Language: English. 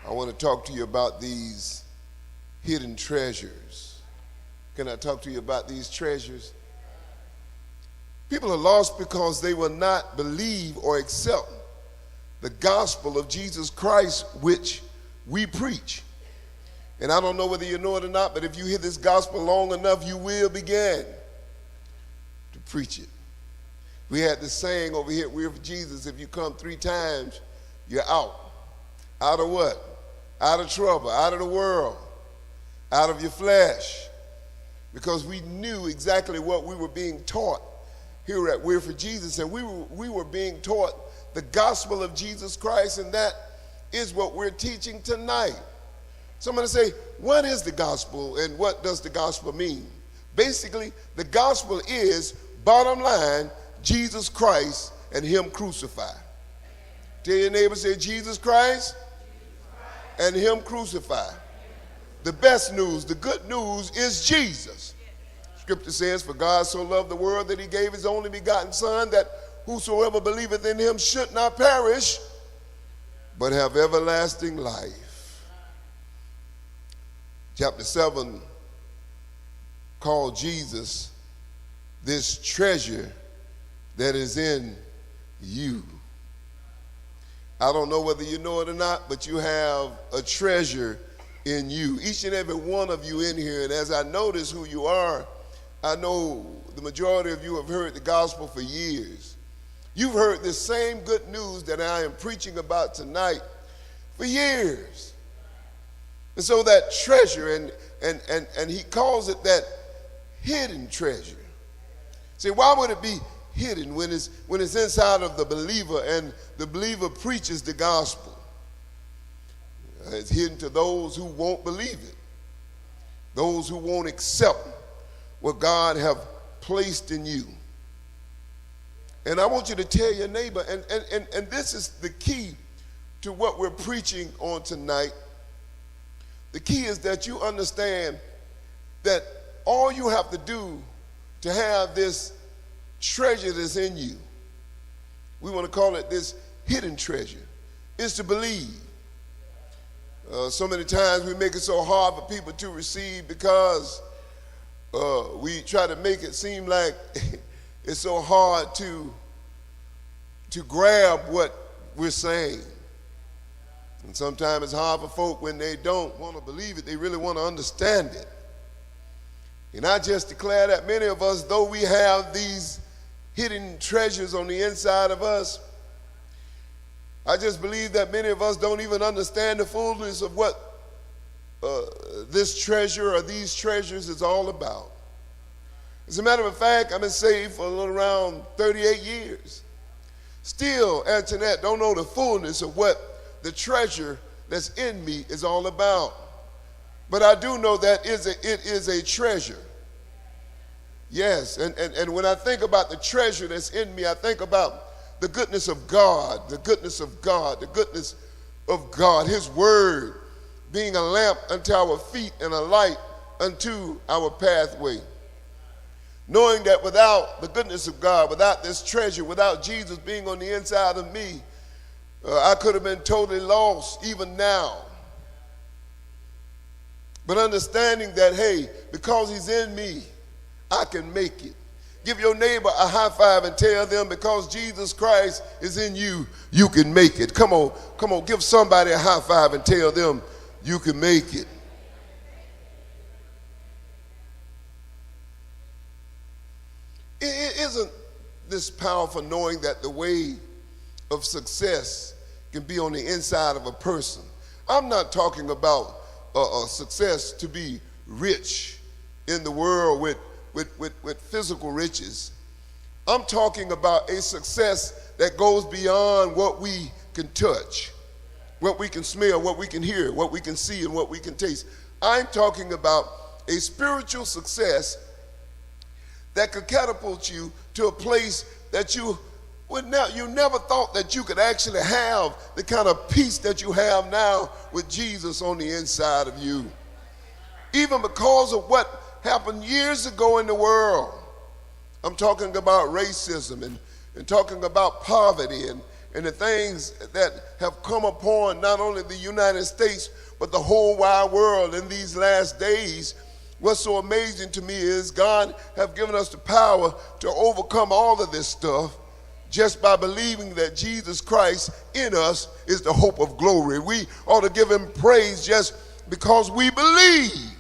I want to talk to you about these hidden treasures. Can I talk to you about these treasures? People are lost because they will not believe or accept the gospel of Jesus Christ, which we preach. And I don't know whether you know it or not, but if you hear this gospel long enough, you will begin to preach it. We had this saying over here at We're for Jesus, if you come 3 times, you're out. Out of what? Out of trouble, out of the world, out of your flesh. Because we knew exactly what we were being taught here at We're for Jesus, and we were being taught the gospel of Jesus Christ, and that is what we're teaching tonight. Somebody say, what is the gospel and what does the gospel mean? Basically, the gospel is, bottom line, Jesus Christ and him crucified. Tell your neighbor, say Jesus Christ and him crucified. The best news, the good news is Jesus. Scripture says, for God so loved the world that he gave his only begotten Son, that whosoever believeth in him should not perish, but have everlasting life. Chapter 7 called Jesus this treasure that is in you. I don't know whether you know it or not, but you have a treasure in you. Each and every one of you in here, and as I notice who you are, I know the majority of you have heard the gospel for years. You've heard this same good news that I am preaching about tonight for years. And so that treasure, and he calls it that hidden treasure. See, why would it be hidden when it's inside of the believer and the believer preaches the gospel? It's hidden to those who won't believe it, those who won't accept what God have placed in you. And I want you to tell your neighbor, and this is the key to what we're preaching on tonight. The key is that you understand that all you have to do to have this treasure that's in you, we want to call it this hidden treasure, is to believe. So many times we make it so hard for people to receive because we try to make it seem like it's so hard to grab what we're saying. And sometimes it's hard for folk when they don't want to believe it, they really want to understand it. And I just declare that many of us, though we have these hidden treasures on the inside of us, I just believe that many of us don't even understand the fullness of what this treasure or these treasures is all about. As a matter of fact, I've been saved for a little around 38 years. Still, Antoinette, don't know the fullness of what the treasure that's in me is all about. But I do know that it is a treasure. Yes, and when I think about the treasure that's in me, I think about the goodness of God, the goodness of God, the goodness of God, his word being a lamp unto our feet and a light unto our pathway. Knowing that without the goodness of God, without this treasure, without Jesus being on the inside of me, I could have been totally lost even now. But understanding that, hey, because he's in me, I can make it. Give your neighbor a high five and tell them, because Jesus Christ is in you, you can make it. Come on, give somebody a high five and tell them you can make it. Isn't this powerful, knowing that the way of success can be on the inside of a person? I'm not talking about a success to be rich in the world with physical riches. I'm talking about a success that goes beyond what we can touch, what we can smell, what we can hear, what we can see, and what we can taste. I'm talking about a spiritual success that could catapult you to a place that you never thought that you could actually have the kind of peace that you have now with Jesus on the inside of you. Even because of what happened years ago in the world. I'm talking about racism and talking about poverty and the things that have come upon not only the United States, but the whole wide world in these last days, what's so amazing to me is God have given us the power to overcome all of this stuff just by believing that Jesus Christ in us is the hope of glory. We ought to give him praise just because we believe